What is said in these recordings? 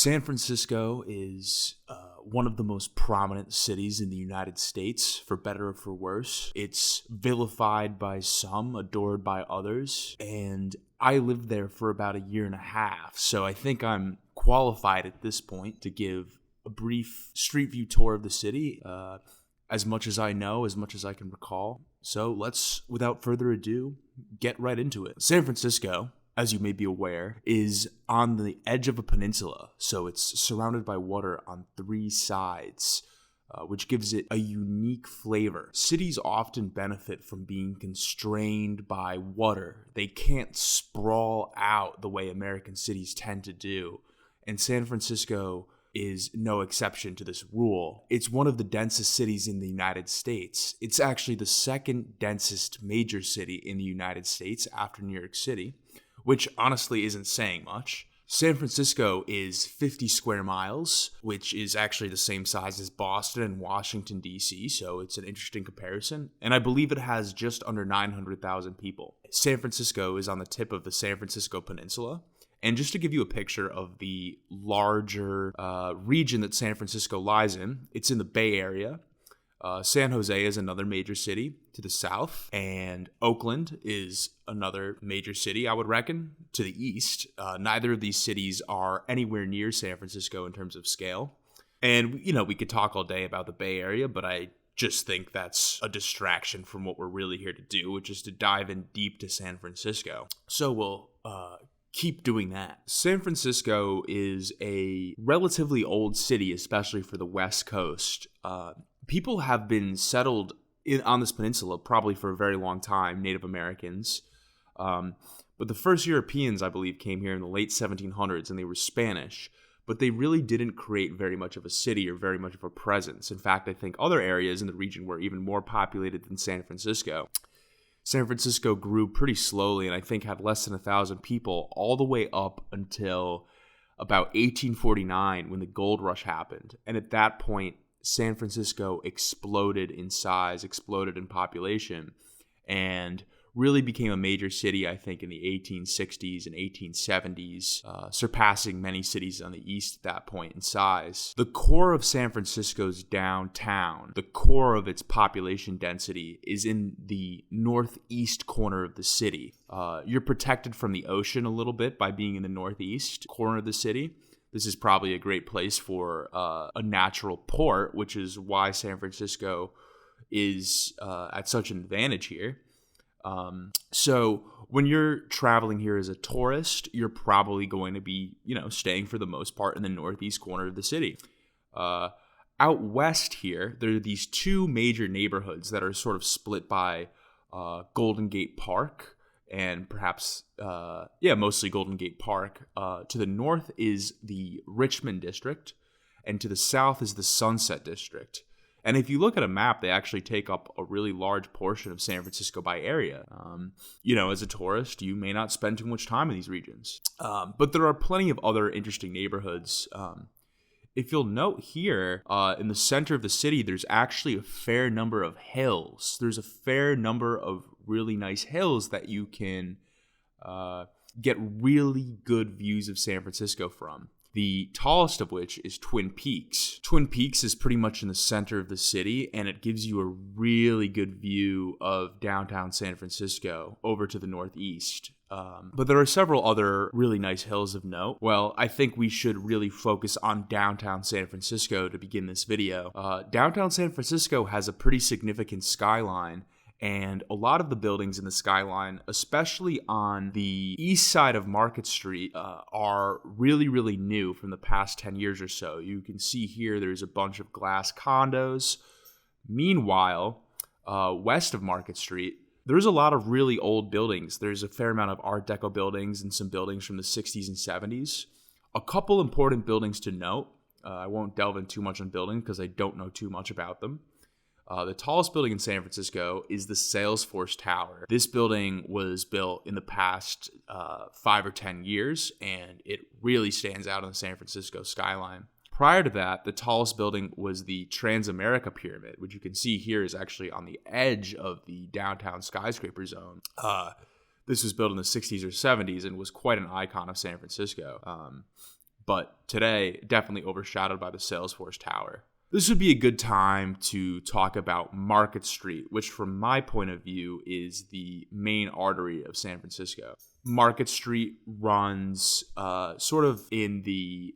San Francisco is one of the most prominent cities in the United States, for better or for worse. It's vilified by some, adored by others, and I lived there for about a year and a half, so I think I'm qualified at this point to give a brief street view tour of the city, as much as I know, as much as I can recall. So let's, without further ado, get right into it. San Francisco, as you may be aware, is on the edge of a peninsula, so it's surrounded by water on three sides, which gives it a unique flavor. Cities often benefit from being constrained by water. They can't sprawl out the way American cities tend to do, and San Francisco is no exception to this rule. It's one of the densest cities in the United States. It's actually the second densest major city in the United States after New York City, which honestly isn't saying much. San Francisco is 50 square miles, which is actually the same size as Boston and Washington, D.C., so it's an interesting comparison. And I believe it has just under 900,000 people. San Francisco is on the tip of the San Francisco Peninsula. And just to give you a picture of the larger region that San Francisco lies in, it's in the Bay Area. San Jose is another major city to the south, and Oakland is another major city, I would reckon, to the east. Neither of these cities are anywhere near San Francisco in terms of scale. And, we could talk all day about the Bay Area, but I just think that's a distraction from what we're really here to do, which is to dive in deep to San Francisco. So we'll keep doing that. San Francisco is a relatively old city, especially for the West Coast. People have been settled on this peninsula probably for a very long time, Native Americans. But the first Europeans, I believe, came here in the late 1700s, and they were Spanish. But they really didn't create very much of a city or very much of a presence. In fact, I think other areas in the region were even more populated than San Francisco. San Francisco grew pretty slowly, and I think had less than 1,000 people all the way up until about 1849 when the gold rush happened. And at that point, San Francisco exploded in size, exploded in population, and really became a major city, I think, in the 1860s and 1870s, surpassing many cities on the east at that point in size. The core of San Francisco's downtown, the core of its population density, is in the northeast corner of the city. You're protected from the ocean a little bit by being in the northeast corner of the city. This is probably a great place for a natural port, which is why San Francisco is at such an advantage here. So when you're traveling here as a tourist, you're probably going to be, staying for the most part in the northeast corner of the city. Out west here, there are these two major neighborhoods that are sort of split by Golden Gate Park and perhaps, mostly Golden Gate Park. To the north is the Richmond District, and to the south is the Sunset District. And if you look at a map, they actually take up a really large portion of San Francisco by area. As a tourist, you may not spend too much time in these regions. But there are plenty of other interesting neighborhoods. If you'll note here, in the center of the city, there's actually a fair number of hills. There's a fair number of really nice hills that you can get really good views of San Francisco from. The tallest of which is Twin Peaks. Twin Peaks is pretty much in the center of the city, and it gives you a really good view of downtown San Francisco over to the northeast. But there are several other really nice hills of note. Well, I think we should really focus on downtown San Francisco to begin this video. Downtown San Francisco has a pretty significant skyline, and a lot of the buildings in the skyline, especially on the east side of Market Street, are really, really new from the past 10 years or so. You can see here there's a bunch of glass condos. Meanwhile, west of Market Street, there's a lot of really old buildings. There's a fair amount of Art Deco buildings and some buildings from the 60s and 70s. A couple important buildings to note. I won't delve in too much on buildings because I don't know too much about them. The tallest building in San Francisco is the Salesforce Tower. This building was built in the past 5 or 10 years, and it really stands out on the San Francisco skyline. Prior to that, the tallest building was the Transamerica Pyramid, which you can see here is actually on the edge of the downtown skyscraper zone. This was built in the 60s or 70s and was quite an icon of San Francisco. but today definitely overshadowed by the Salesforce Tower. This would be a good time to talk about Market Street, which from my point of view is the main artery of San Francisco. Market Street runs sort of in the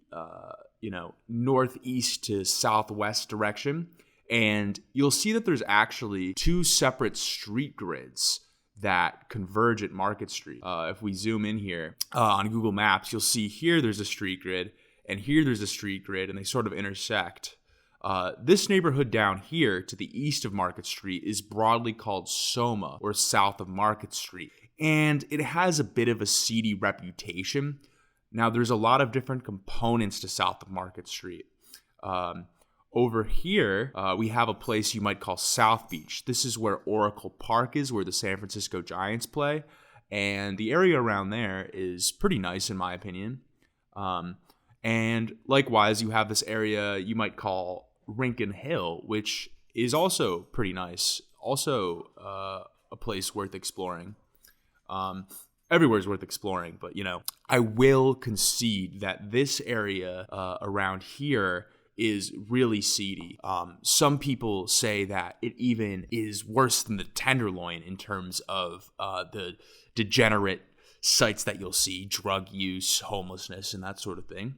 northeast to southwest direction, and you'll see that there's actually two separate street grids that converge at Market Street. If we zoom in here on Google Maps, you'll see here there's a street grid, and here there's a street grid, and they sort of intersect. This neighborhood down here to the east of Market Street is broadly called Soma, or south of Market Street, and it has a bit of a seedy reputation. Now, there's a lot of different components to south of Market Street. Over here, we have a place you might call South Beach. This is where Oracle Park is, where the San Francisco Giants play, and the area around there is pretty nice in my opinion. And likewise, you have this area you might call Rincon Hill, which is also pretty nice. Also a place worth exploring. Everywhere's worth exploring, but I will concede that this area around here is really seedy. Some people say that it even is worse than the Tenderloin in terms of the degenerate sites that you'll see, drug use, homelessness, and that sort of thing.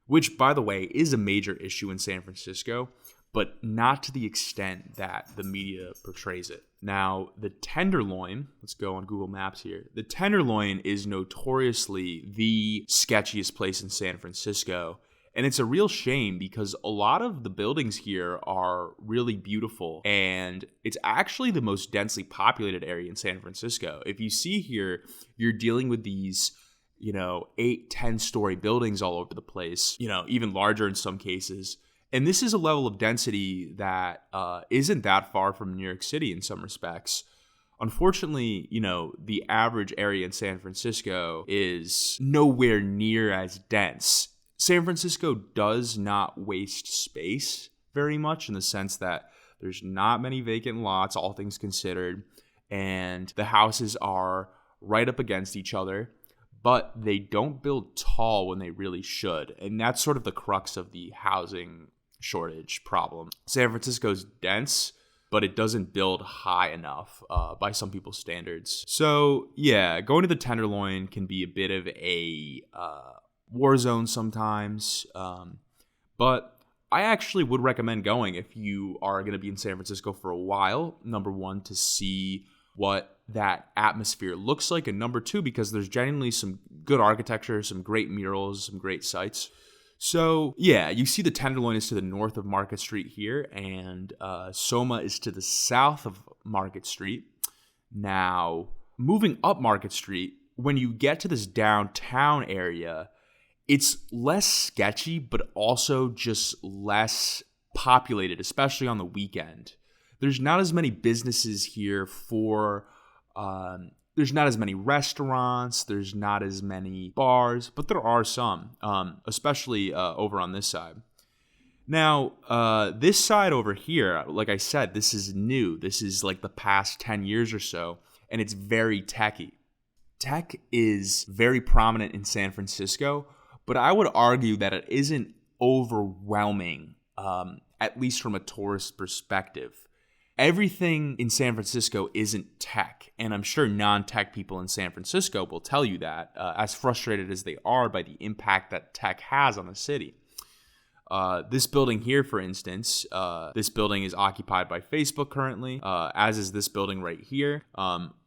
Which, by the way, is a major issue in San Francisco, but not to the extent that the media portrays it. Now, the Tenderloin, let's go on Google Maps here. The Tenderloin is notoriously the sketchiest place in San Francisco, and it's a real shame because a lot of the buildings here are really beautiful, and it's actually the most densely populated area in San Francisco. If you see here, you're dealing with these 8-10-story buildings all over the place, even larger in some cases. And this is a level of density that isn't that far from New York City in some respects. Unfortunately, the average area in San Francisco is nowhere near as dense. San Francisco does not waste space very much in the sense that there's not many vacant lots, all things considered, and the houses are right up against each other. But they don't build tall when they really should. And that's sort of the crux of the housing shortage problem. San Francisco's dense, but it doesn't build high enough by some people's standards. So, yeah, going to the Tenderloin can be a bit of a war zone sometimes. But I actually would recommend going if you are going to be in San Francisco for a while. Number one, to see what that atmosphere looks like, and number two, because there's genuinely some good architecture, some great murals, some great sites. So yeah, you see the Tenderloin is to the north of Market Street here, and Soma is to the south of Market Street. Now, moving up Market Street, when you get to this downtown area, it's less sketchy, but also just less populated, especially on the weekend. There's not as many businesses here there's not as many restaurants, there's not as many bars, but there are some, especially over on this side. Now, this side over here, like I said, this is new. This is like the past 10 years or so, and it's very techy. Tech is very prominent in San Francisco, but I would argue that it isn't overwhelming, at least from a tourist perspective. Everything in San Francisco isn't tech, and I'm sure non-tech people in San Francisco will tell you that, as frustrated as they are by the impact that tech has on the city. This building here, for instance, this building is occupied by Facebook currently, as is this building right here.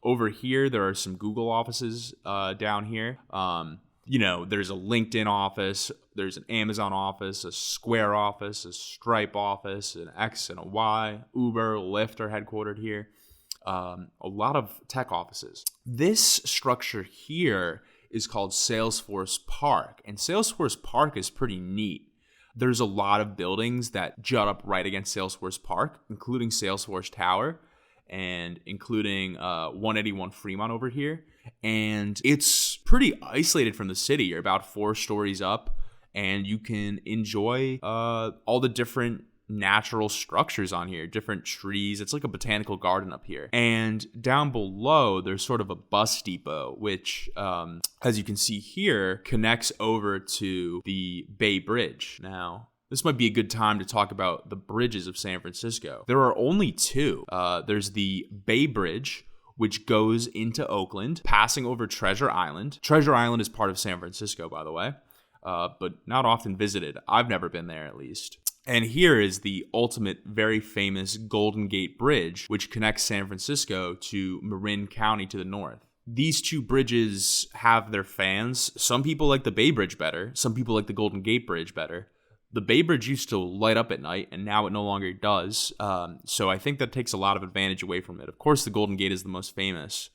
Over here, there are some Google offices down here. There's a LinkedIn office, there's an Amazon office, a Square office, a Stripe office, an X and a Y, Uber, Lyft are headquartered here. A lot of tech offices. This structure here is called Salesforce Park, and Salesforce Park is pretty neat. There's a lot of buildings that jut up right against Salesforce Park, including Salesforce Tower and including 181 Fremont over here. And it's pretty isolated from the city. You're about 4 stories up, and you can enjoy all the different natural structures on here, different trees. It's like a botanical garden up here. And down below, there's sort of a bus depot, which, as you can see here, connects over to the Bay Bridge. Now, this might be a good time to talk about the bridges of San Francisco. There are only two. There's the Bay Bridge, which goes into Oakland, passing over Treasure Island. Treasure Island is part of San Francisco, by the way, but not often visited. I've never been there, at least. And here is the ultimate, very famous Golden Gate Bridge, which connects San Francisco to Marin County to the north. These two bridges have their fans. Some people like the Bay Bridge better. Some people like the Golden Gate Bridge better. The Bay Bridge used to light up at night, and now it no longer does. So I think that takes a lot of advantage away from it. Of course, the Golden Gate is the most famous.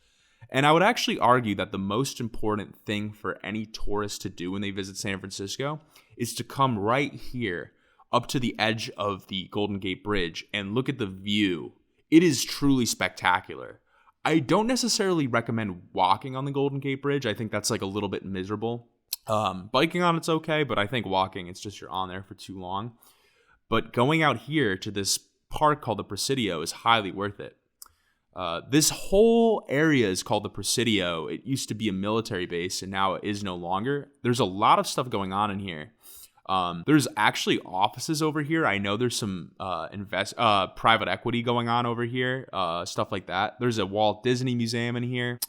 And I would actually argue that the most important thing for any tourist to do when they visit San Francisco is to come right here up to the edge of the Golden Gate Bridge and look at the view. It is truly spectacular. I don't necessarily recommend walking on the Golden Gate Bridge. I think that's like a little bit miserable. Biking on it's okay, but I think walking, it's just you're on there for too long. But going out here to this park called the Presidio is highly worth it. This whole area is called the Presidio. It used to be a military base, and now it is no longer. There's a lot of stuff going on in here. There's actually offices over here. I know there's some private equity going on over here, stuff like that. There's a Walt Disney Museum in here.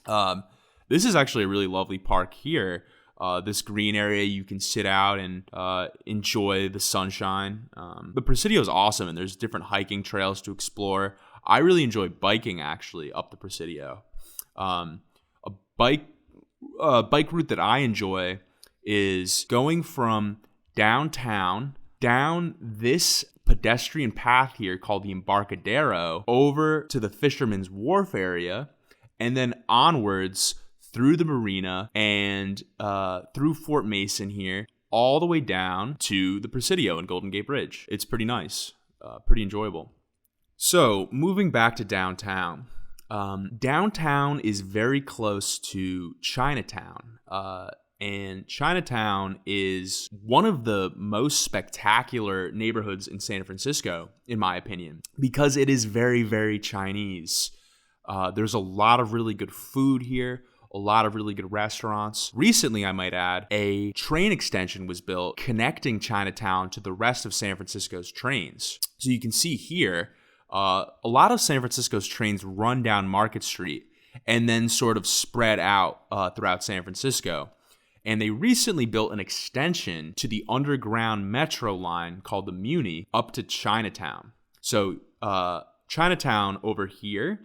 This is actually a really lovely park here. This green area, you can sit out and enjoy the sunshine. The Presidio is awesome, and there's different hiking trails to explore. I really enjoy biking, actually, up the Presidio. A bike route that I enjoy is going from downtown down this pedestrian path here called the Embarcadero over to the Fisherman's Wharf area, and then onwards through the marina and through Fort Mason here, all the way down to the Presidio and Golden Gate Bridge. It's pretty nice, pretty enjoyable. So moving back to downtown. Downtown is very close to Chinatown. And Chinatown is one of the most spectacular neighborhoods in San Francisco, in my opinion, because it is very, very Chinese. There's a lot of really good food here, a lot of really good restaurants. Recently, I might add, a train extension was built connecting Chinatown to the rest of San Francisco's trains. So you can see here, a lot of San Francisco's trains run down Market Street and then sort of spread out throughout San Francisco. And they recently built an extension to the underground metro line called the Muni up to Chinatown. So Chinatown over here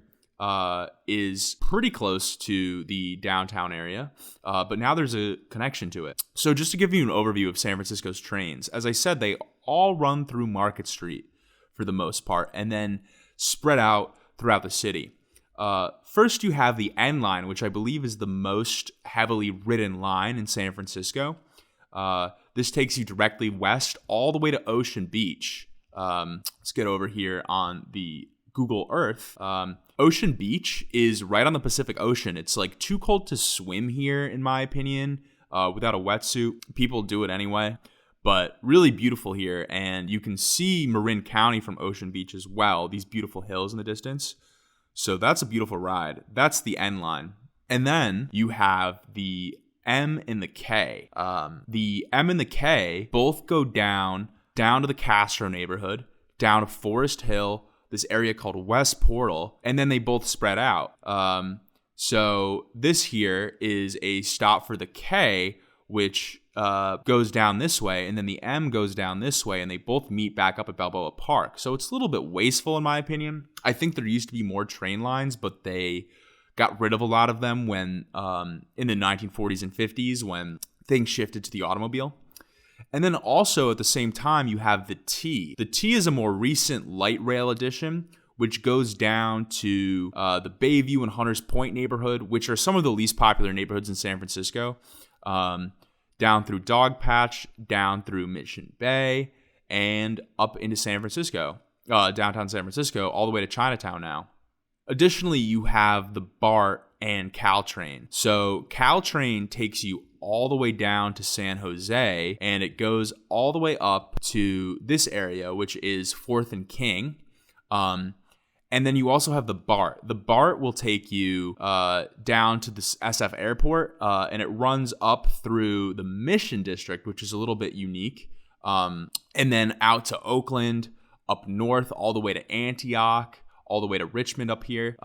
is pretty close to the downtown area, but now there's a connection to it. So just to give you an overview of San Francisco's trains, as I said, they all run through Market Street for the most part and then spread out throughout the city. First, you have the N line, which I believe is the most heavily ridden line in San Francisco. This takes you directly west all the way to Ocean Beach. Let's get over here on the Google Earth. Ocean Beach is right on the Pacific Ocean. It's like too cold to swim here, in my opinion, without a wetsuit. People do it anyway, but really beautiful here. And you can see Marin County from Ocean Beach as well, these beautiful hills in the distance. So that's a beautiful ride. That's the N line. And then you have the M and the K. The M and the K both go down to the Castro neighborhood, down to Forest Hill, this area called West Portal, and then they both spread out. So this here is a stop for the K, which goes down this way, and then the M goes down this way, and they both meet back up at Balboa Park. So it's a little bit wasteful, in my opinion. I think there used to be more train lines, but they got rid of a lot of them when in the 1940s and 50s when things shifted to the automobile. And then also at the same time, you have the T. The T is a more recent light rail addition, which goes down to the Bayview and Hunters Point neighborhood, which are some of the least popular neighborhoods in San Francisco. Down through Dogpatch, down through Mission Bay, and up into San Francisco, downtown San Francisco, all the way to Chinatown now. Additionally, you have the BART and Caltrain. So Caltrain takes you all the way down to San Jose, and it goes all the way up to this area, which is 4th and King. And then you also have the BART. The BART will take you down to the SF airport, and it runs up through the Mission District, which is a little bit unique, and then out to Oakland, up north, all the way to Antioch, all the way to Richmond up here.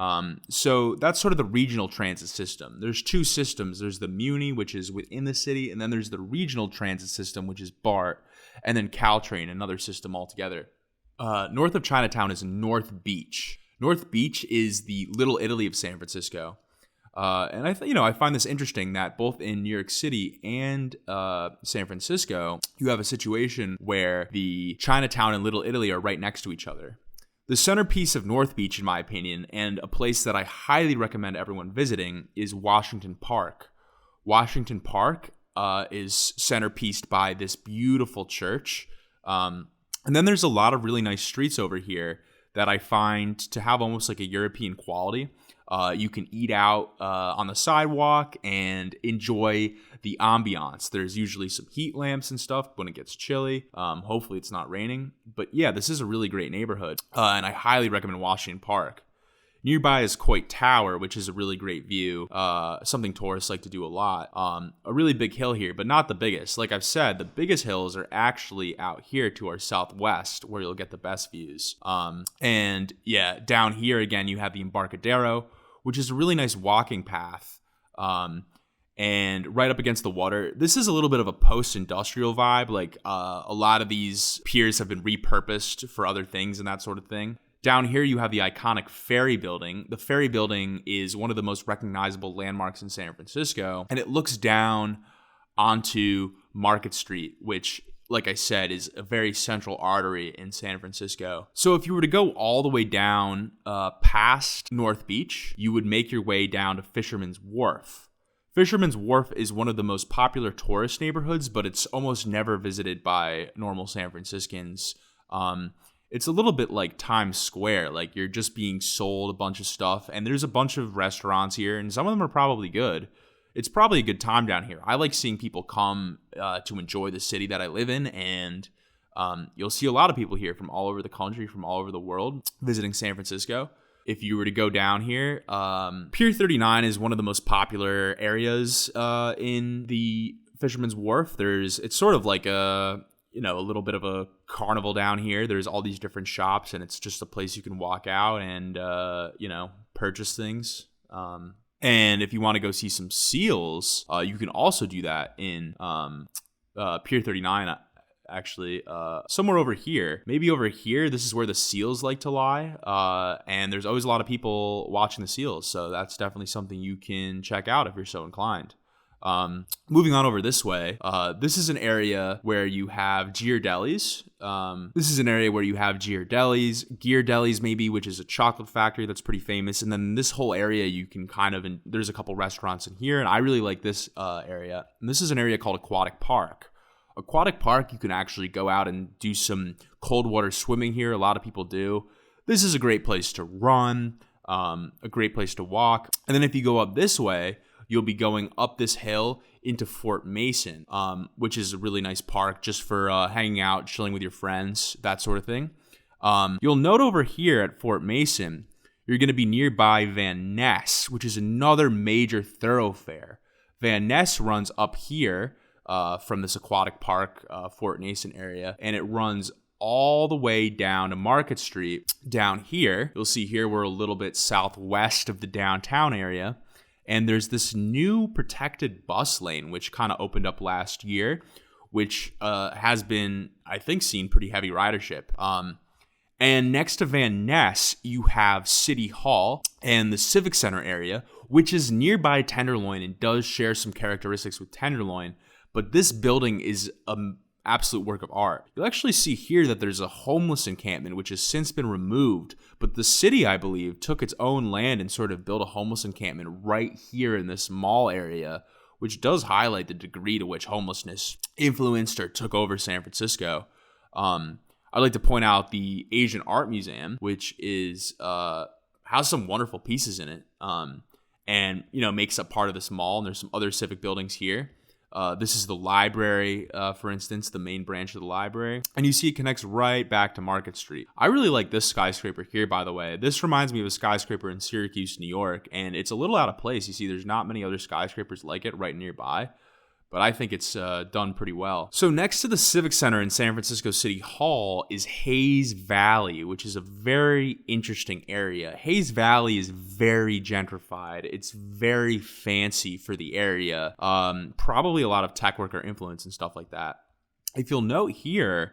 So that's sort of the regional transit system. There's two systems. There's the Muni, which is within the city, and then there's the regional transit system, which is BART, and then Caltrain, another system altogether. North of Chinatown is North Beach. North Beach is the Little Italy of San Francisco. And I find this interesting that both in New York City and San Francisco, you have a situation where the Chinatown and Little Italy are right next to each other. The centerpiece of North Beach, in my opinion, and a place that I highly recommend everyone visiting, is Washington Park. Washington Park is centerpieced by this beautiful church. And then there's a lot of really nice streets over here that I find to have almost like a European quality. You can eat out on the sidewalk and enjoy the ambiance. There's usually some heat lamps and stuff when it gets chilly. Hopefully it's not raining. But yeah, this is a really great neighborhood. And I highly recommend Washington Park. Nearby is Coit Tower, which is a really great view, something tourists like to do a lot. A really big hill here, but not the biggest. Like I've said, the biggest hills are actually out here to our southwest, where you'll get the best views. And yeah, down here again, you have the Embarcadero, which is a really nice walking path. And right up against the water. This is a little bit of a post-industrial vibe. Like a lot of these piers have been repurposed for other things and that sort of thing. Down here, you have the iconic Ferry Building. The Ferry Building is one of the most recognizable landmarks in San Francisco, and it looks down onto Market Street, which, like I said, is a very central artery in San Francisco. So if you were to go all the way down past North Beach, you would make your way down to Fisherman's Wharf. Fisherman's Wharf is one of the most popular tourist neighborhoods, but it's almost never visited by normal San Franciscans. It's a little bit like Times Square. Like, you're just being sold a bunch of stuff, and there's a bunch of restaurants here, and some of them are probably good. It's probably a good time down here. I like seeing people come to enjoy the city that I live in, and you'll see a lot of people here from all over the country, from all over the world, visiting San Francisco. If you were to go down here, Pier 39 is one of the most popular areas in the Fisherman's Wharf. It's sort of like a little bit of a carnival down here. There's all these different shops, and it's just a place you can walk out and, purchase things. And if you want to go see some seals, you can also do that in Pier 39, actually. Somewhere over here, maybe over here, this is where the seals like to lie. And there's always a lot of people watching the seals, so that's definitely something you can check out if you're so inclined. Moving on over this way, this is an area where you have Ghirardelli's. Ghirardelli's maybe, which is a chocolate factory that's pretty famous. And then this whole area, you can there's a couple restaurants in here, and I really like this area. And this is an area called Aquatic Park. Aquatic Park, you can actually go out and do some cold water swimming here. A lot of people do. This is a great place to run, a great place to walk. And then if you go up this way, you'll be going up this hill into Fort Mason, which is a really nice park just for hanging out, chilling with your friends, that sort of thing. You'll note over here at Fort Mason, you're going to be nearby Van Ness, which is another major thoroughfare. Van Ness runs up here from this aquatic park, Fort Mason area, and it runs all the way down to Market Street. Down here, you'll see here we're a little bit southwest of the downtown area. And there's this new protected bus lane, which kind of opened up last year, which has been, I think, seen pretty heavy ridership. And next to Van Ness, you have City Hall and the Civic Center area, which is nearby Tenderloin and does share some characteristics with Tenderloin. But this building is an absolute work of art. You'll actually see here that there's a homeless encampment, which has since been removed. But the city, I believe, took its own land and sort of built a homeless encampment right here in this mall area, which does highlight the degree to which homelessness influenced or took over San Francisco. I'd like to point out the Asian Art Museum, which is has some wonderful pieces in it, and makes up part of this mall. And there's some other civic buildings here. This is the library, for instance, the main branch of the library. And you see it connects right back to Market Street. I really like this skyscraper here, by the way. This reminds me of a skyscraper in Syracuse, New York, and it's a little out of place. You see, there's not many other skyscrapers like it right nearby, but I think it's done pretty well. So next to the Civic Center in San Francisco City Hall is Hayes Valley, which is a very interesting area. Hayes Valley is very gentrified. It's very fancy for the area. Probably a lot of tech worker influence and stuff like that. If you'll note here,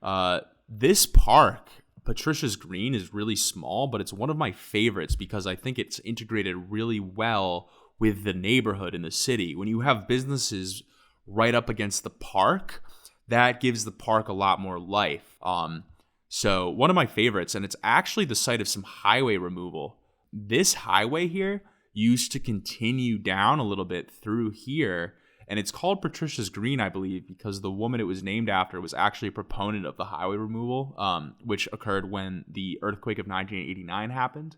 this park, Patricia's Green, is really small, but it's one of my favorites because I think it's integrated really well with the neighborhood in the city. When you have businesses right up against the park, that gives the park a lot more life. So one of my favorites, and it's actually the site of some highway removal. This highway here used to continue down a little bit through here, and it's called Patricia's Green, I believe, because the woman it was named after was actually a proponent of the highway removal, which occurred when the earthquake of 1989 happened.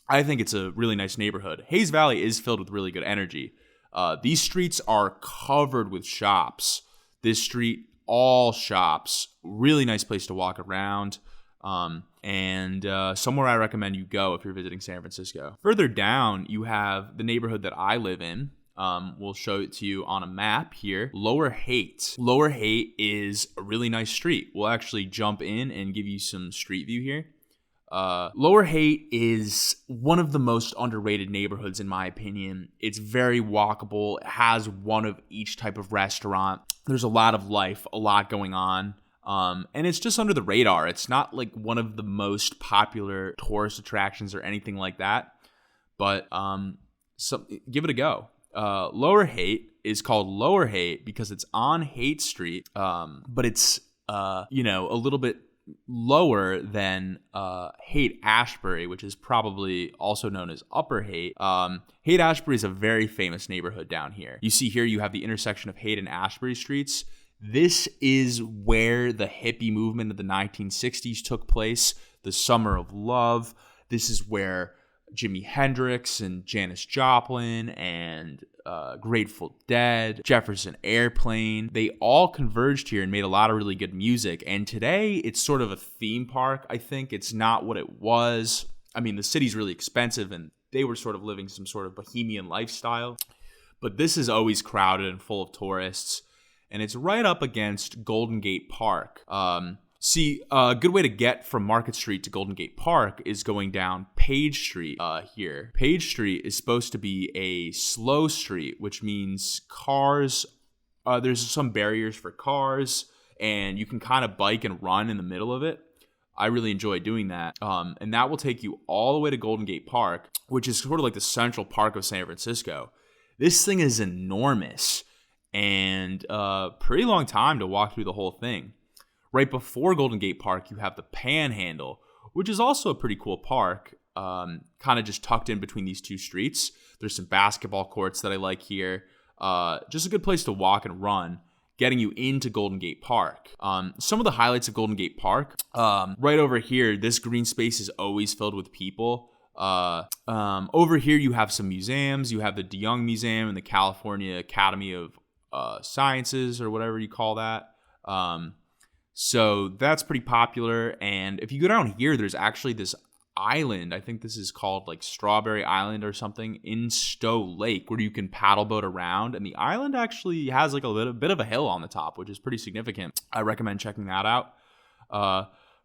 I think it's a really nice neighborhood. Hayes Valley is filled with really good energy. These streets are covered with shops. This street, all shops. Really nice place to walk around. And somewhere I recommend you go if you're visiting San Francisco. Further down, you have the neighborhood that I live in. We'll show it to you on a map here. Lower Haight. Lower Haight is a really nice street. We'll actually jump in and give you some street view here. Lower Haight is one of the most underrated neighborhoods in my opinion. It's very walkable. It has one of each type of restaurant. There's a lot of life, a lot going on. And it's just under the radar. It's not like one of the most popular tourist attractions or anything like that. But give it a go. Lower Haight is called Lower Haight because it's on Haight Street, but it's a little bit lower than Haight-Ashbury, which is probably also known as Upper Haight. Haight-Ashbury is a very famous neighborhood down here. You see here you have the intersection of Haight and Ashbury Streets. This is where the hippie movement of the 1960s took place, the Summer of Love. This is where Jimi Hendrix and Janis Joplin and Grateful Dead, Jefferson Airplane, they all converged here and made a lot of really good music. And today it's sort of a theme park. I think it's not what it was. I mean, the city's really expensive and they were sort of living some sort of bohemian lifestyle. But this is always crowded and full of tourists. And it's right up against Golden Gate Park. See, a good way to get from Market Street to Golden Gate Park is going down Page Street here. Page Street is supposed to be a slow street, which means cars, there's some barriers for cars, and you can kind of bike and run in the middle of it. I really enjoy doing that. And that will take you all the way to Golden Gate Park, which is sort of like the central park of San Francisco. This thing is enormous and pretty long time to walk through the whole thing. Right before Golden Gate Park, you have the Panhandle, which is also a pretty cool park, kind of just tucked in between these two streets. There's some basketball courts that I like here. Just a good place to walk and run, getting you into Golden Gate Park. Some of the highlights of Golden Gate Park, right over here, this green space is always filled with people. Over here, you have some museums. You have the DeYoung Museum and the California Academy of Sciences, or whatever you call that. So that's pretty popular. And if you go down here, there's actually this island. I think this is called like Strawberry Island or something in Stowe Lake, where you can paddle boat around. And the island actually has like a little bit of a hill on the top, which is pretty significant. I recommend checking that out.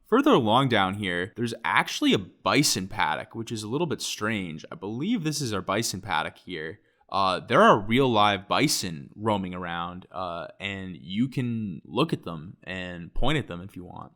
Further along down here, there's actually a bison paddock, which is a little bit strange. I believe this is our bison paddock here. There are real live bison roaming around, and you can look at them and point at them if you want.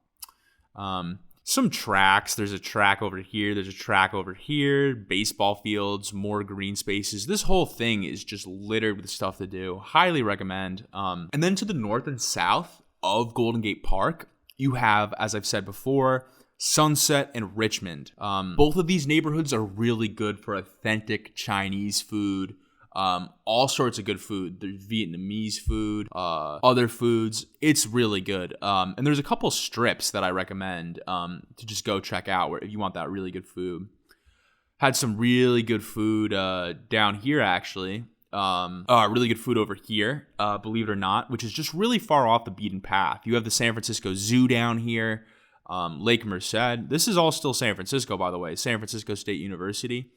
Some tracks. There's a track over here. There's a track over here. Baseball fields, more green spaces. This whole thing is just littered with stuff to do. Highly recommend. And then to the north and south of Golden Gate Park, you have, as I've said before, Sunset and Richmond. Both of these neighborhoods are really good for authentic Chinese food. All sorts of good food. There's Vietnamese food, other foods. It's really good. And there's a couple strips that I recommend to just go check out where if you want that really good food. Had some really good food down here actually. Really good food over here, believe it or not, which is just really far off the beaten path. You have the San Francisco Zoo down here, Lake Merced. This is all still San Francisco, by the way, San Francisco State University.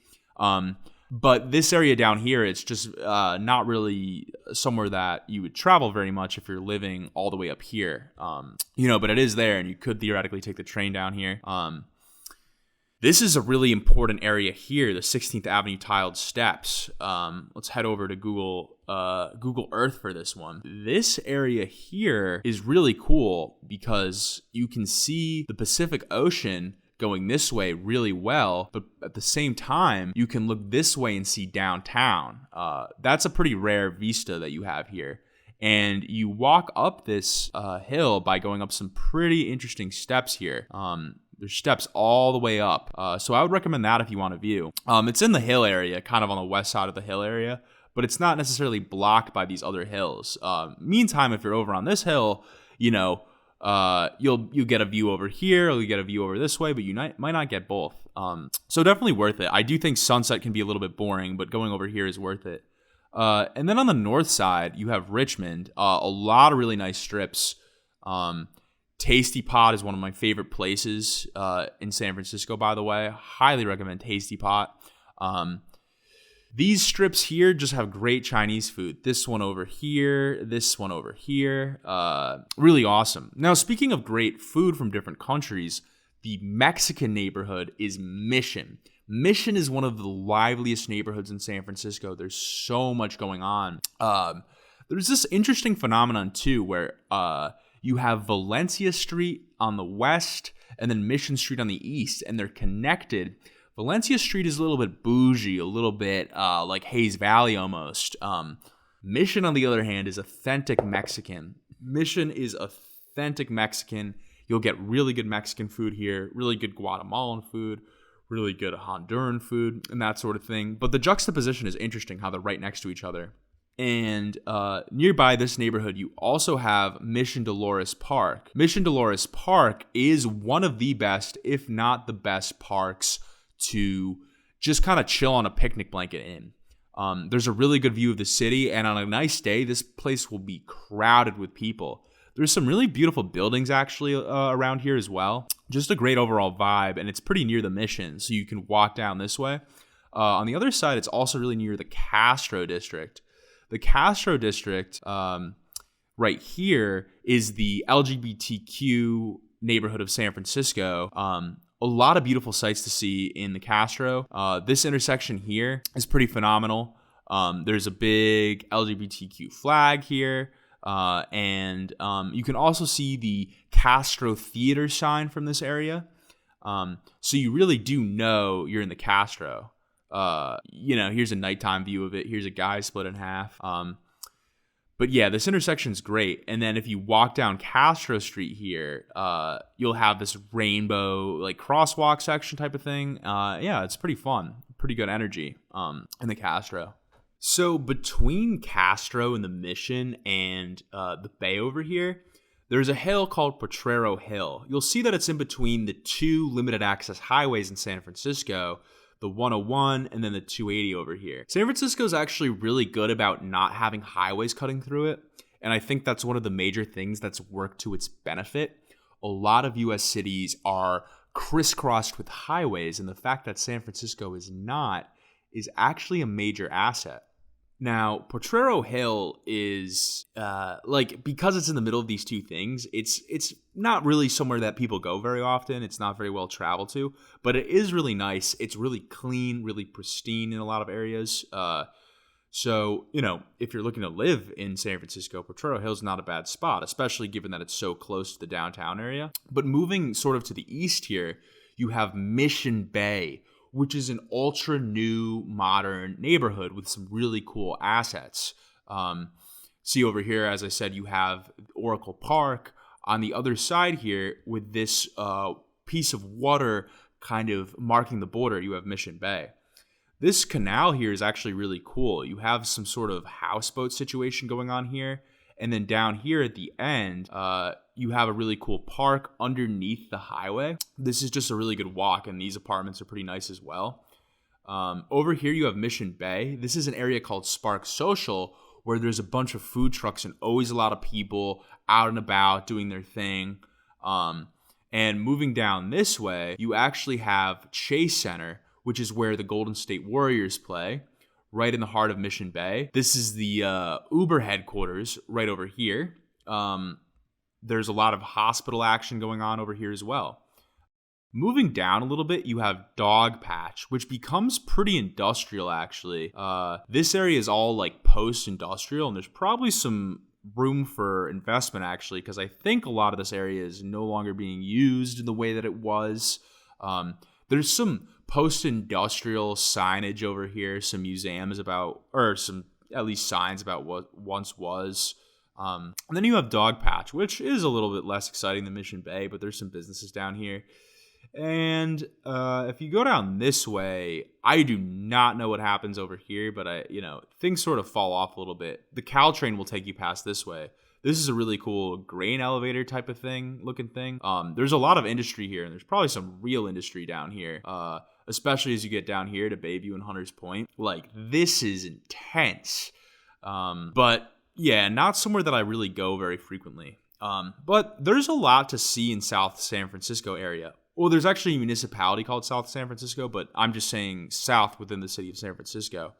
But this area down here, it's just not really somewhere that you would travel very much if you're living all the way up here. But it is there, and you could theoretically take the train down here. This is a really important area here, the 16th Avenue tiled steps. Let's head over to Google Earth for this one. This area here is really cool because you can see the Pacific Ocean going this way really well, but at the same time, you can look this way and see downtown. That's a pretty rare vista that you have here. And you walk up this hill by going up some pretty interesting steps here. There's steps all the way up. So I would recommend that if you want a view. It's in the hill area, kind of on the west side of the hill area, but it's not necessarily blocked by these other hills. Meantime, if you're over on this hill, you'll get a view over here, or you get a view over this way, but you might not get both. So definitely worth it. I do think sunset can be a little bit boring, but going over here is worth it. And then on the north side, you have Richmond. A lot of really nice strips. Tasty Pot is one of my favorite places in San Francisco, by the way. Highly recommend Tasty Pot. These strips here just have great Chinese food. This one over here, this one over here. Really awesome. Now, speaking of great food from different countries, the Mexican neighborhood is Mission. Mission is one of the liveliest neighborhoods in San Francisco. There's so much going on. There's this interesting phenomenon, too, where you have Valencia Street on the west and then Mission Street on the east, and they're connected. Valencia Street is a little bit bougie, a little bit like Hayes Valley almost. Mission, on the other hand, is authentic Mexican. Mission is authentic Mexican. You'll get really good Mexican food here, really good Guatemalan food, really good Honduran food, and that sort of thing. But the juxtaposition is interesting, how they're right next to each other. And nearby this neighborhood, you also have Mission Dolores Park. Mission Dolores Park is one of the best, if not the best, parks to just kind of chill on a picnic blanket in. There's a really good view of the city, and on a nice day, this place will be crowded with people. There's some really beautiful buildings actually around here as well. Just a great overall vibe, and it's pretty near the Mission, so you can walk down this way. On the other side, it's also really near the Castro District. The Castro District right here is the LGBTQ neighborhood of San Francisco. A lot of beautiful sights to see in the Castro. This intersection here is pretty phenomenal. There's a big LGBTQ flag here. And you can also see the Castro Theater sign from this area. So you really do know you're in the Castro. Here's a nighttime view of it. Here's a guy split in half. But yeah, this intersection's great. And then if you walk down Castro Street here, you'll have this rainbow like crosswalk section type of thing. It's pretty fun. Pretty good energy in the Castro. So between Castro and the Mission and the Bay over here, there's a hill called Potrero Hill. You'll see that it's in between the two limited access highways in San Francisco, the 101 and then the 280 over here. San Francisco is actually really good about not having highways cutting through it, and I think that's one of the major things that's worked to its benefit. A lot of U.S. cities are crisscrossed with highways, and the fact that San Francisco is not is actually a major asset. Now, Potrero Hill is, because it's in the middle of these two things, it's not really somewhere that people go very often. It's not very well traveled to, but it is really nice. It's really clean, really pristine in a lot of areas. So, if you're looking to live in San Francisco, Potrero Hill is not a bad spot, especially given that it's so close to the downtown area. But moving sort of to the east here, you have Mission Bay, which is an ultra new modern neighborhood with some really cool assets. See over here, as I said, you have Oracle Park. On the other side here, with this piece of water kind of marking the border, you have Mission Bay. This canal here is actually really cool. You have some sort of houseboat situation going on here. And then down here at the end, you have a really cool park underneath the highway. This is just a really good walk, and these apartments are pretty nice as well. Over here, you have Mission Bay. This is an area called Spark Social, where there's a bunch of food trucks and always a lot of people out and about doing their thing. And moving down this way, you actually have Chase Center, which is where the Golden State Warriors play, right in the heart of Mission Bay. This is the Uber headquarters right over here. There's a lot of hospital action going on over here as well. Moving down a little bit, you have Dog Patch, which becomes pretty industrial, actually. This area is all like post-industrial, and there's probably some room for investment, actually, because I think a lot of this area is no longer being used in the way that it was. There's some post-industrial signage over here, some museums about, or some at least signs about what once was. And then you have Dog Patch, which is a little bit less exciting than Mission Bay, but there's some businesses down here. And if you go down this way, I do not know what happens over here, but things sort of fall off a little bit. The Caltrain will take you past this way. This is a really cool grain elevator type of looking thing. There's a lot of industry here, and there's probably some real industry down here, especially as you get down here to Bayview and Hunters Point. Like, this is intense. But yeah, not somewhere that I really go very frequently. But there's a lot to see in South San Francisco area. Well, there's actually a municipality called South San Francisco, but I'm just saying south within the city of San Francisco.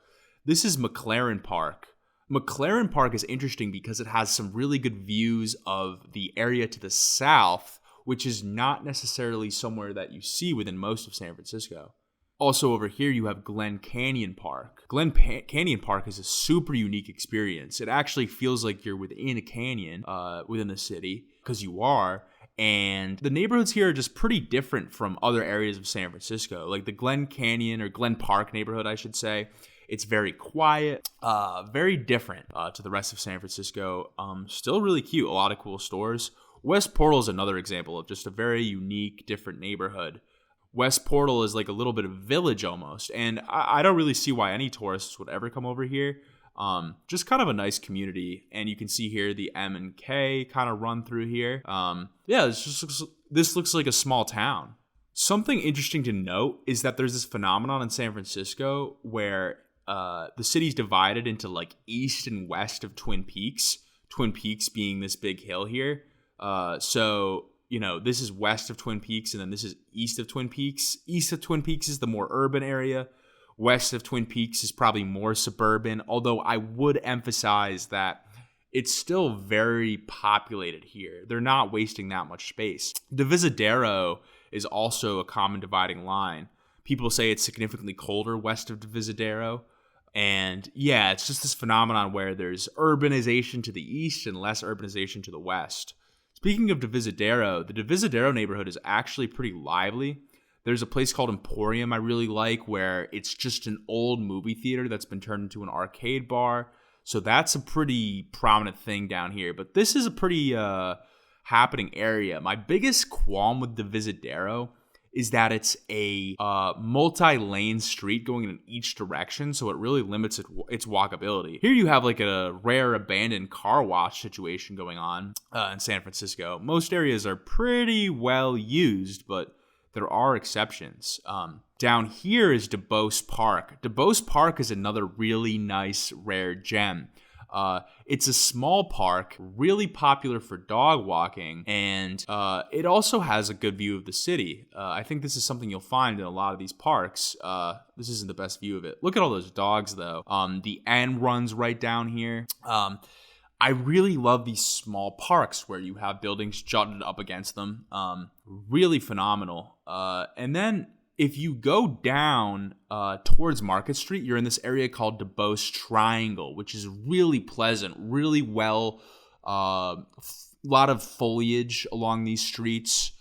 This is McLaren Park. McLaren Park is interesting because it has some really good views of the area to the south, which is not necessarily somewhere that you see within most of San Francisco. Also over here, you have Glen Canyon Park. Canyon Park is a super unique experience. It actually feels like you're within a canyon within the city, because you are. And the neighborhoods here are just pretty different from other areas of San Francisco. Like the Glen Canyon or Glen Park neighborhood, I should say. It's very quiet, very different to the rest of San Francisco. Still really cute, a lot of cool stores. West Portal is another example of just a very unique, different neighborhood. West Portal is like a little bit of a village almost. And I don't really see why any tourists would ever come over here. Just kind of a nice community, and you can see here the M and K kind of run through here. This looks like a small town. Something interesting to note is that there's this phenomenon in San Francisco where the city's divided into like east and west of Twin Peaks. Twin Peaks being this big hill here. So this is west of Twin Peaks, and then this is east of Twin Peaks. East of Twin Peaks is the more urban area. West of Twin Peaks is probably more suburban, although I would emphasize that it's still very populated here. They're not wasting that much space. Divisadero is also a common dividing line. People say it's significantly colder west of Divisadero. And yeah, it's just this phenomenon where there's urbanization to the east and less urbanization to the west. Speaking of Divisadero, the Divisadero neighborhood is actually pretty lively. There's a place called Emporium I really like where it's just an old movie theater that's been turned into an arcade bar. So that's a pretty prominent thing down here. But this is a pretty happening area. My biggest qualm with Divisadero is that it's a multi-lane street going in each direction, so it really limits its walkability. Here you have like a rare abandoned car wash situation going on in San Francisco. Most areas are pretty well used, but there are exceptions. Down here is DuBose Park. DuBose Park is another really nice, rare gem. It's a small park, really popular for dog walking, and it also has a good view of the city. I think this is something you'll find in a lot of these parks. This isn't the best view of it. Look at all those dogs, though. The N runs right down here. I really love these small parks where you have buildings jutted up against them. Really phenomenal. And then if you go down towards Market Street, you're in this area called DuBose Triangle, which is really pleasant, really well. Lot of foliage along these streets,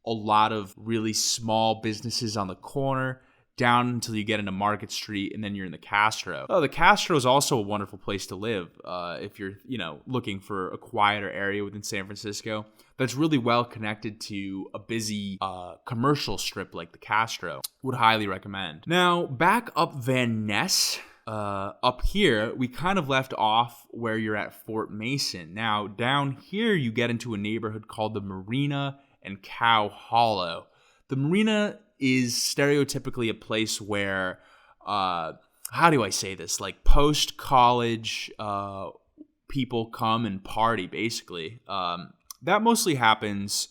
a lot of really small businesses on the corner, down until you get into Market Street, and then you're in the Castro. Oh, the Castro is also a wonderful place to live if you're, looking for a quieter area within San Francisco that's really well connected to a busy commercial strip like the Castro. Would highly recommend. Now, back up Van Ness. Up here, we kind of left off where you're at Fort Mason. Now, down here, you get into a neighborhood called the Marina and Cow Hollow. The Marina is stereotypically a place where how do I say this? Like post-college people come and party, basically. That mostly happens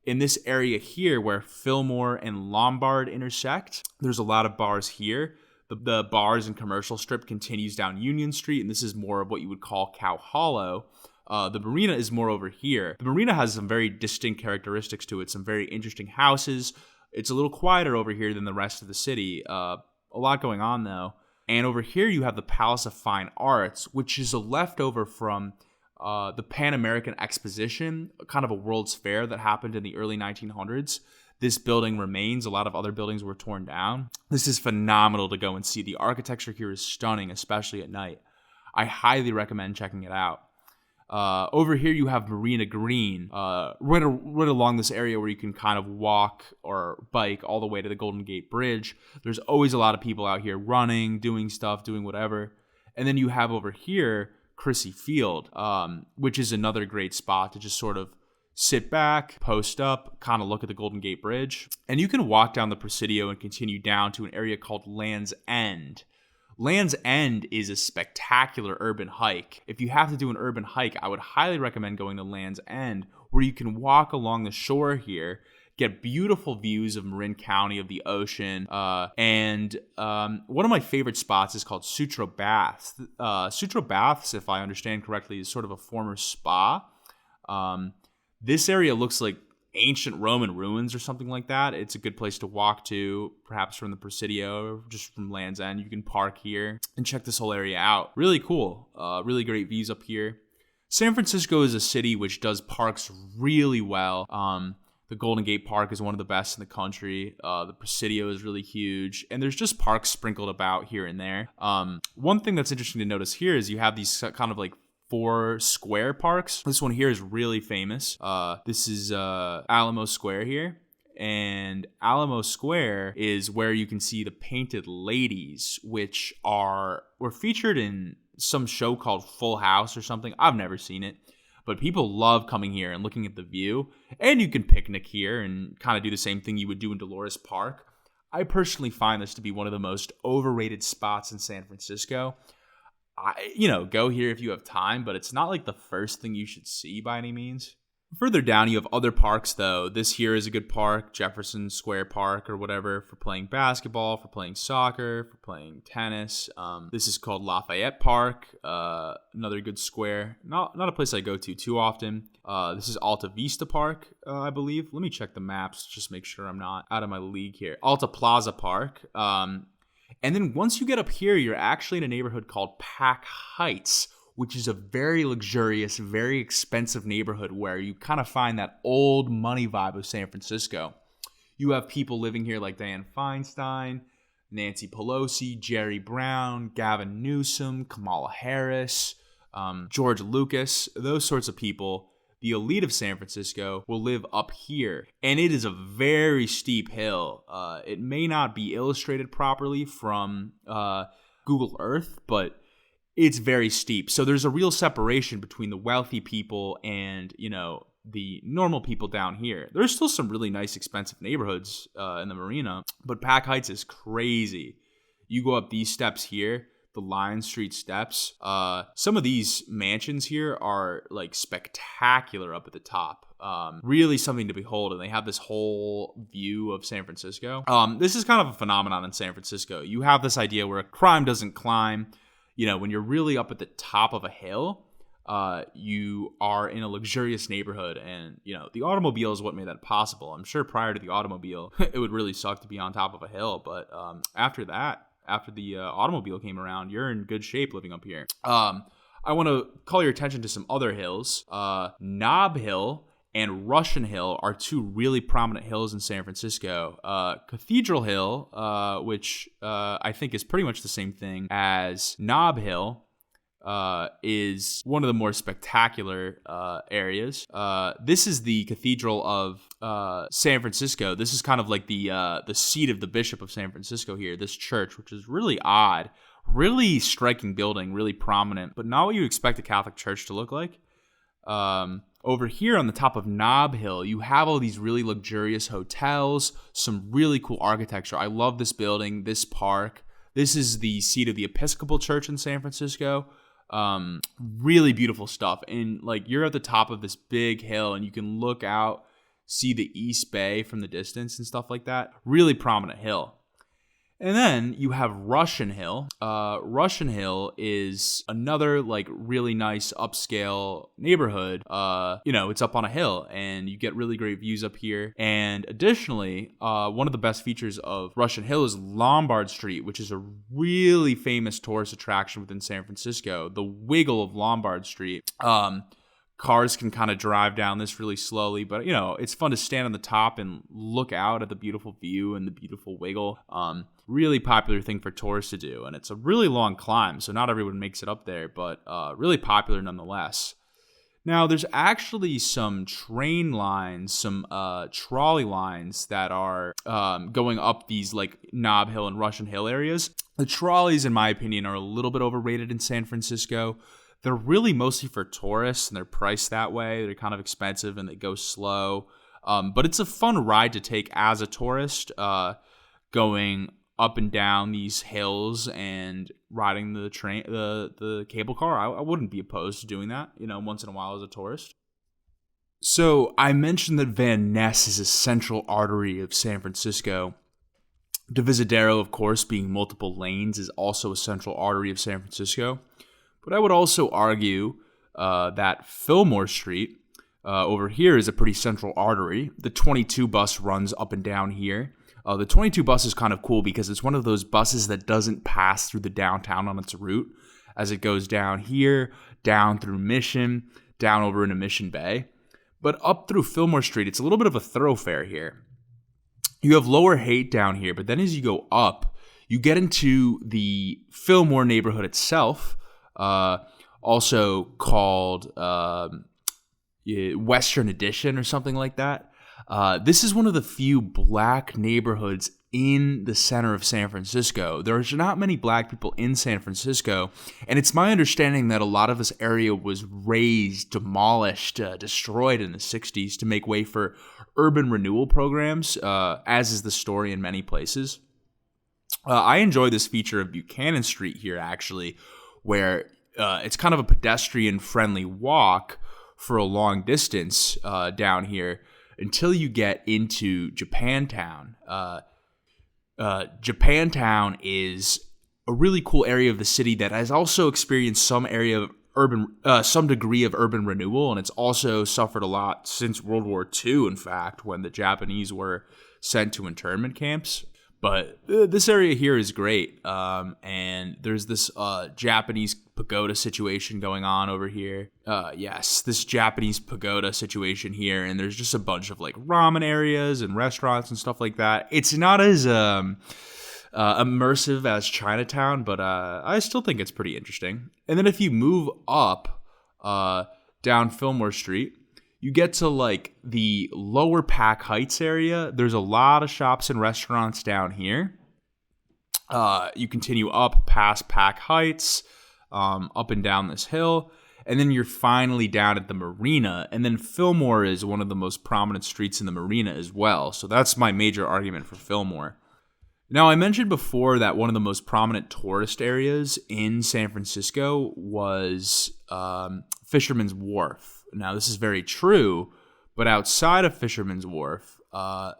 in this area here where Fillmore and Lombard intersect. There's a lot of bars here. The bars and commercial strip continues down Union Street, and this is more of what you would call Cow Hollow. The marina is more over here. The marina has some very distinct characteristics to it, some very interesting houses. It's a little quieter over here than the rest of the city. A lot going on, though. And over here you have the Palace of Fine Arts, which is a leftover from the Pan American Exposition, kind of a World's Fair that happened in the early 1900s. This building remains. A lot of other buildings were torn down. This is phenomenal to go and see. The architecture here is stunning, especially at night. I highly recommend checking it out. Over here you have Marina Green, right along this area where you can kind of walk or bike all the way to the Golden Gate Bridge. There's always a lot of people out here running, doing stuff, doing whatever. And then you have over here Crissy Field, which is another great spot to just sort of sit back, post up, kind of look at the Golden Gate Bridge. And you can walk down the Presidio and continue down to an area called Land's End. Land's End is a spectacular urban hike. If you have to do an urban hike, I would highly recommend going to Land's End, where you can walk along the shore here, get beautiful views of Marin County, of the ocean, and one of my favorite spots is called Sutro Baths. Sutro Baths, if I understand correctly, is sort of a former spa. This area looks like ancient Roman ruins or something like that. It's a good place to walk to, perhaps from the Presidio, or just from Land's End. You can park here and check this whole area out. Really cool. Really great views up here. San Francisco is a city which does parks really well. The Golden Gate Park is one of the best in the country. The Presidio is really huge. And there's just parks sprinkled about here and there. One thing that's interesting to notice here is you have these kind of like 4 square parks. This one here is really famous. This is Alamo Square here. And Alamo Square is where you can see the Painted Ladies, which were featured in some show called Full House or something. I've never seen it. But people love coming here and looking at the view. And you can picnic here and kind of do the same thing you would do in Dolores Park. I personally find this to be one of the most overrated spots in San Francisco. Go here if you have time, but it's not like the first thing you should see by any means. Further down, you have other parks, though. This here is a good park, Jefferson Square Park or whatever, for playing basketball, for playing soccer, for playing tennis. This is called Lafayette Park, another good square. Not a place I go to too often. This is Alta Vista Park, I believe. Let me check the maps, just make sure I'm not out of my league here. Alta Plaza Park. And then once you get up here, you're actually in a neighborhood called Pack Heights, which is a very luxurious, very expensive neighborhood where you kind of find that old money vibe of San Francisco. You have people living here like Dianne Feinstein, Nancy Pelosi, Jerry Brown, Gavin Newsom, Kamala Harris, George Lucas, those sorts of people. The elite of San Francisco will live up here, and it is a very steep hill. It may not be illustrated properly from Google Earth, but it's very steep. So there's a real separation between the wealthy people and, the normal people down here. There's still some really nice, expensive neighborhoods in the marina, but Pack Heights is crazy. You go up these steps here, the Lion Street steps. Some of these mansions here are like spectacular up at the top. Really something to behold, and they have this whole view of San Francisco. This is kind of a phenomenon in San Francisco. You have this idea where crime doesn't climb. When you're really up at the top of a hill, you are in a luxurious neighborhood, and, the automobile is what made that possible. I'm sure prior to the automobile, it would really suck to be on top of a hill, but after the automobile came around, you're in good shape living up here. I want to call your attention to some other hills. Nob Hill and Russian Hill are 2 really prominent hills in San Francisco. Cathedral Hill, which I think is pretty much the same thing as Nob Hill, is one of the more spectacular areas. This is the Cathedral of San Francisco. This is kind of like the seat of the Bishop of San Francisco here, this church, which is really odd. Really striking building, really prominent, but not what you expect a Catholic church to look like. Over here on the top of Nob Hill, you have all these really luxurious hotels, some really cool architecture. I love this building, this park. This is the seat of the Episcopal Church in San Francisco. Really beautiful stuff. And like you're at the top of this big hill and you can look out, see the East Bay from the distance and stuff like that. Really prominent hill. And then you have Russian Hill. Russian Hill is another like really nice upscale neighborhood. It's up on a hill and you get really great views up here. And additionally, one of the best features of Russian Hill is Lombard Street, which is a really famous tourist attraction within San Francisco. The wiggle of Lombard Street. Cars can kind of drive down this really slowly, but it's fun to stand on the top and look out at the beautiful view and the beautiful wiggle. Really popular thing for tourists to do, and it's a really long climb, so not everyone makes it up there, but really popular nonetheless. Now, there's actually some train lines, some trolley lines that are going up these like Nob Hill and Russian Hill areas. The trolleys, in my opinion, are a little bit overrated in San Francisco. They're really mostly for tourists, and they're priced that way. They're kind of expensive, and they go slow. But it's a fun ride to take as a tourist, going up and down these hills and riding the train, the cable car. I wouldn't be opposed to doing that, once in a while as a tourist. So I mentioned that Van Ness is a central artery of San Francisco. Divisadero, of course, being multiple lanes, is also a central artery of San Francisco. But I would also argue that Fillmore Street over here is a pretty central artery. The 22 bus runs up and down here. The 22 bus is kind of cool because it's one of those buses that doesn't pass through the downtown on its route, as it goes down here, down through Mission, down over into Mission Bay. But up through Fillmore Street, it's a little bit of a thoroughfare here. You have Lower Haight down here, but then as you go up, you get into the Fillmore neighborhood itself, also called Western Addition or something like that. This is one of the few black neighborhoods in the center of San Francisco. There's not many black people in San Francisco, and it's my understanding that a lot of this area was razed, demolished, destroyed in the 60s to make way for urban renewal programs, as is the story in many places. I enjoy this feature of Buchanan Street here, actually, where it's kind of a pedestrian-friendly walk for a long distance down here until you get into Japantown. Japantown is a really cool area of the city that has also experienced some degree of urban renewal, and it's also suffered a lot since World War II, in fact, when the Japanese were sent to internment camps. But this area here is great, and there's this Japanese pagoda situation going on over here. This Japanese pagoda situation here, and there's just a bunch of like ramen areas and restaurants and stuff like that. It's not as immersive as Chinatown, but I still think it's pretty interesting. And then if you move up down Fillmore Street, you get to like the Lower Pack Heights area. There's a lot of shops and restaurants down here. You continue up past Pack Heights, up and down this hill, and then you're finally down at the marina. And then Fillmore is one of the most prominent streets in the marina as well. So that's my major argument for Fillmore. Now, I mentioned before that one of the most prominent tourist areas in San Francisco was Fisherman's Wharf. Now, this is very true, but outside of Fisherman's Wharf,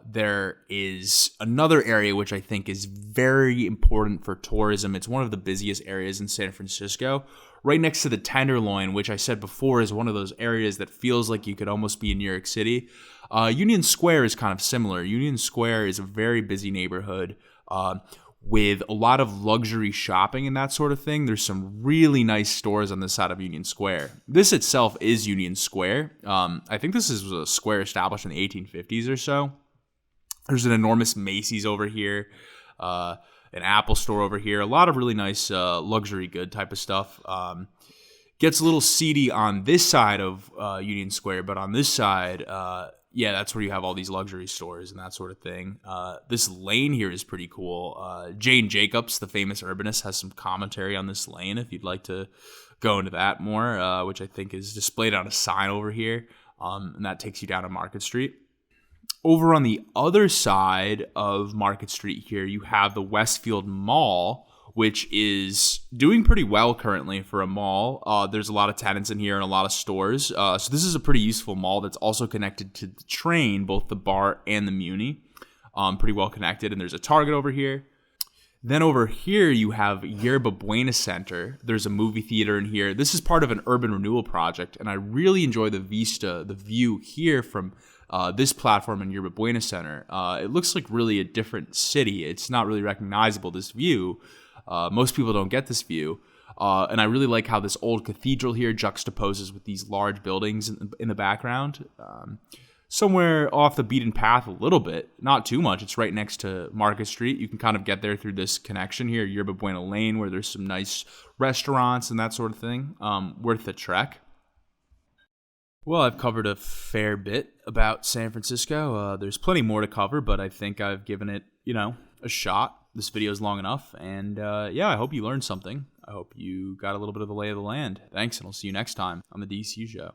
there is another area which I think is very important for tourism. It's one of the busiest areas in San Francisco, right next to the Tenderloin, which I said before is one of those areas that feels like you could almost be in New York City. Union Square is kind of similar. Union Square is a very busy neighborhood with a lot of luxury shopping and that sort of thing. There's some really nice stores on this side of Union Square. This itself is Union Square. I think this is a square established in the 1850s or so. There's an enormous Macy's over here, an Apple store over here, a lot of really nice luxury good type of stuff. Gets a little seedy on this side of Union Square, but on this side, that's where you have all these luxury stores and that sort of thing. This lane here is pretty cool. Jane Jacobs, the famous urbanist, has some commentary on this lane if you'd like to go into that more, which I think is displayed on a sign over here. and that takes you down to Market Street. Over on the other side of Market Street here, you have the Westfield Mall, which is doing pretty well currently for a mall. There's a lot of tenants in here and a lot of stores. So this is a pretty useful mall that's also connected to the train, both the BART and the Muni. Pretty well connected, and there's a Target over here. Then over here, you have Yerba Buena Center. There's a movie theater in here. This is part of an urban renewal project, and I really enjoy the view here from this platform in Yerba Buena Center. It looks like really a different city. It's not really recognizable, this view. Most people don't get this view. And I really like how this old cathedral here juxtaposes with these large buildings in the background. Somewhere off the beaten path a little bit, not too much. It's right next to Market Street. You can kind of get there through this connection here, Yerba Buena Lane, where there's some nice restaurants and that sort of thing. Worth the trek. Well, I've covered a fair bit about San Francisco. There's plenty more to cover, but I think I've given it, a shot. This video is long enough, and I hope you learned something. I hope you got a little bit of the lay of the land. Thanks, and I'll see you next time on the DCU Show.